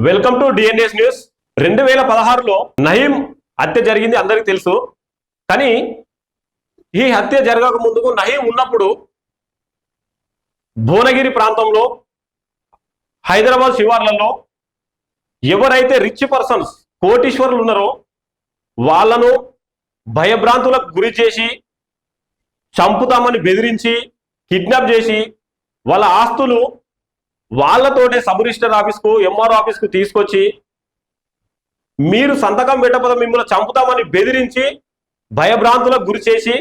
Welcome to DNS news. 2016లో నయీం హత్య జరిగింది, అందరికీ తెలుసు. కానీ ఈ హత్య జరగక ముందుకు నయీం ఉన్నప్పుడు భువనగిరి ప్రాంతంలో, హైదరాబాద్ శివార్లలో ఎవరైతే రిచ్ పర్సన్స్, కోటీశ్వరులు ఉన్నారో వాళ్ళను భయభ్రాంతులకు గురి చేసి, చంపుతామని బెదిరించి, కిడ్నాప్ చేసి వాళ్ళ ఆస్తులు వాళ్ళతోటే సబ్ రిజిస్టర్ ఆఫీస్కు, ఎంఆర్ఓ ఆఫీస్కు తీసుకొచ్చి మీరు సంతకం పెట్టకపోతే మిమ్మల్ని చంపుతామని బెదిరించి భయభ్రాంతులకు గురి చేసి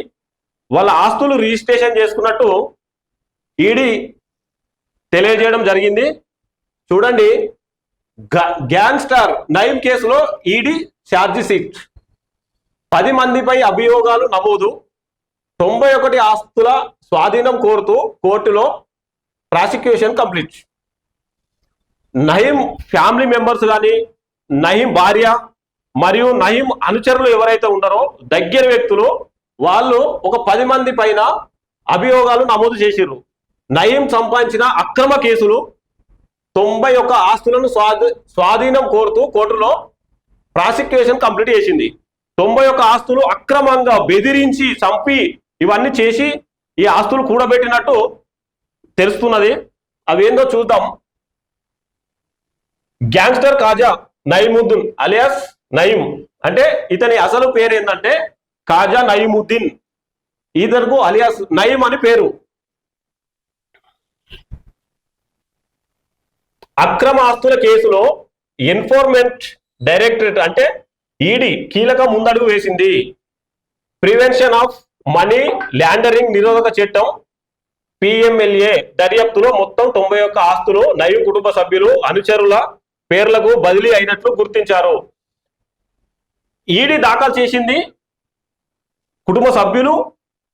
వాళ్ళ ఆస్తులు రిజిస్ట్రేషన్ చేసుకున్నట్టు ఈడీ తెలియజేయడం జరిగింది. చూడండి, గ్యాంగ్స్టర్ నయీం కేసులో ఈడీ ఛార్జ్ షీట్. 10 మందిపై అభియోగాలు నమోదు, 91 ఆస్తుల స్వాధీనం కోరుతూ కోర్టులో prosecution complete. Nayeem family members కానీ, నయీం భార్య మరియు నయీం అనుచరులు ఎవరైతే ఉన్నారో దగ్గర వ్యక్తులు, వాళ్ళు ఒక 10 మంది పైన అభియోగాలు నమోదు చేసిర్రు. నయీం సంపాదించిన అక్రమ కేసులు, 91 ఆస్తులను స్వాధీనం కోరుతూ కోర్టులో ప్రాసిక్యూషన్ కంప్లీట్ చేసింది. 91 ఆస్తులు అక్రమంగా బెదిరించి చంపి ఇవన్నీ చేసి ఈ ఆస్తులు కూడబెట్టినట్టు తెలుస్తున్నది. అవేందో చూద్దాం. గ్యాంగ్స్టర్ కాజా నయీముద్దీన్ అలియాస్ నయీం, అంటే ఇతని అసలు పేరు ఏంటంటే కాజా నయీముద్దీన్, ఇతరుకు అలియాస్ నయీం అని పేరు. అక్రమ ఆస్తుల కేసులో ఎన్ఫోర్స్మెంట్ డైరెక్టరేట్ అంటే ఈడీ కీలక ముందడుగు వేసింది. ప్రివెన్షన్ ఆఫ్ మనీ లాండరింగ్ నిరోధక చట్టం పిఎంఎల్ఏ దర్యాప్తులో మొత్తం 91 ఆస్తులు నయీం కుటుంబ సభ్యులు, అనుచరుల పేర్లకు బదిలీ అయినట్లు గుర్తించారు. ఈడీ దాఖలు చేసింది కుటుంబ సభ్యులు,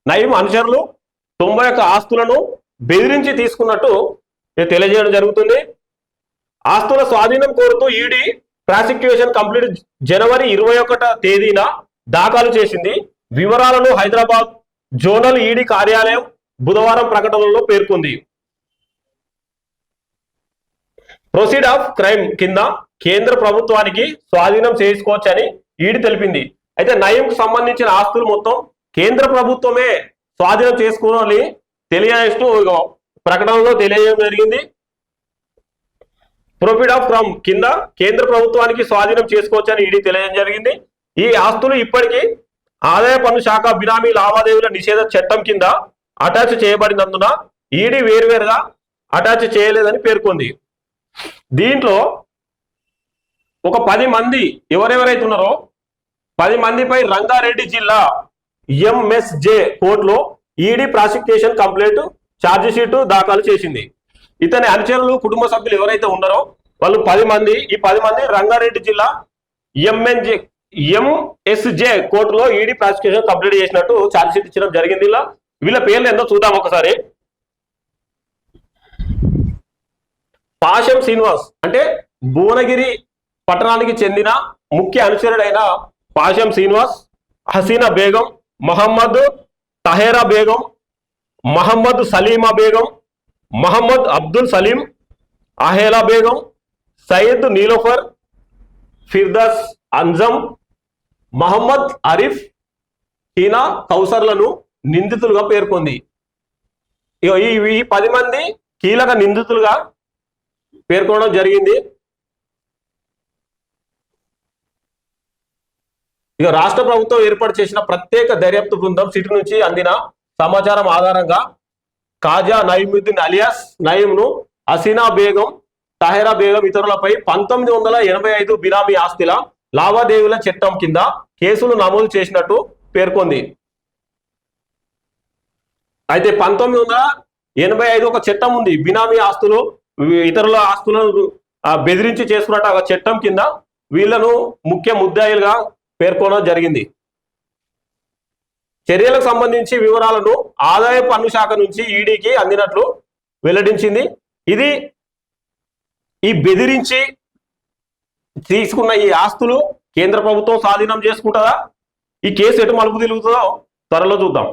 నయీం అనుచరులు 91 ఆస్తులను బెదిరించి తీసుకున్నట్టు తెలియజేయడం జరుగుతుంది. ఆస్తుల స్వాధీనం కోరుతూ ఈడీ ప్రాసిక్యూషన్ కంప్లీట్ జనవరి 21వ తేదీన దాఖలు చేసింది. వివరాలను హైదరాబాద్ జోనల్ ఈడీ కార్యాలయం బుధవారం ప్రకటనలో పేర్కొంది. ప్రొసీడ్ ఆఫ్ క్రైమ్ కింద కేంద్ర ప్రభుత్వానికి స్వాధీనం చేసుకోవచ్చని ఈడీ తెలిపింది. అయితే నయీంకు సంబంధించిన ఆస్తులు మొత్తం కేంద్ర ప్రభుత్వమే స్వాధీనం చేసుకోవాలని తెలియజేస్తూ ప్రకటనలో తెలియజేయడం జరిగింది. ప్రొసీడ్ ఆఫ్ క్రైమ్ కింద కేంద్ర ప్రభుత్వానికి స్వాధీనం చేసుకోవచ్చని ఈడీ తెలియజేయడం జరిగింది. ఈ ఆస్తులు ఇప్పటికీ ఆదాయ పన్ను శాఖ బినామీ లావాదేవీల నిషేధ చట్టం కింద అటాచ్ చేయబడినందున ఈడీ వేరువేరుగా అటాచ్ చేయలేదని పేర్కొంది. దీంట్లో ఒక 10 మంది ఎవరెవరైతే ఉన్నారో 10 మందిపై రంగారెడ్డి జిల్లా ఎంఎస్జే కోర్టులో ED prosecution complete charge sheet దాఖలు చేసింది. ఇతని అనుచరులు, కుటుంబ సభ్యులు ఎవరైతే ఉన్నారో వాళ్ళు 10 మంది. ఈ 10 మంది రంగారెడ్డి జిల్లా ఎంఎస్జే కోర్టులో ఈడీ ప్రాసిక్యూషన్ కంప్లీట్ చేసినట్టు ఛార్జ్ షీట్ ఇచ్చడం జరిగింది. వీళ్ళ పేర్లు ఏందో చూద్దాం ఒకసారి. పాషం శ్రీనివాస్ అంటే భువనగిరి పట్టణానికి చెందిన ముఖ్య అనుచరుడైన పాషం శ్రీనివాస్, హసీనా బేగం, మహమ్మద్ తహేరా బేగం, మహమ్మద్ సలీమా బేగం, మహమ్మద్ అబ్దుల్ సలీం, అహేలా బేగం, సయ్యద్ నీలోఫర్, ఫిర్దాస్ అంజమ్, మహమ్మద్ అరిఫ్, హీనా కౌసర్లను నిందితులుగా పేర్కొంది. ఈ 10 మంది కీలక నిందితులుగా పేర్కొనడం జరిగింది. రాష్ట్ర ప్రభుత్వం ఏర్పాటు చేసిన ప్రత్యేక దర్యాప్తు బృందం సిటీ నుంచి అందిన సమాచారం ఆధారంగా కాజా నయీముద్దీన్ అలియాస్ నయీంను హసీనా బేగం, తహేరా బేగం ఇతరులపై 1985 బినామీ ఆస్తుల లావాదేవీల చట్టం కింద కేసులు నమోదు చేసినట్టు పేర్కొంది. అయితే 1985 ఒక చట్టం ఉంది, బినామీ ఆస్తులు, ఇతరుల ఆస్తులను బెదిరించి చేసుకున్నట్టు ఆ చట్టం కింద వీళ్లను ముఖ్య ముద్దాయిలుగా పేర్కొనడం జరిగింది. చర్యలకు సంబంధించి వివరాలను ఆదాయ పన్ను శాఖ నుంచి ఈడీకి అందినట్లు వెల్లడించింది. ఇది ఈ బెదిరించి తీసుకున్న ఈ ఆస్తులు కేంద్ర ప్రభుత్వం స్వాధీనం చేసుకుంటుందా? ఈ కేసు ఎటు మలుపు తిరుగుతుందో త్వరలో చూద్దాం.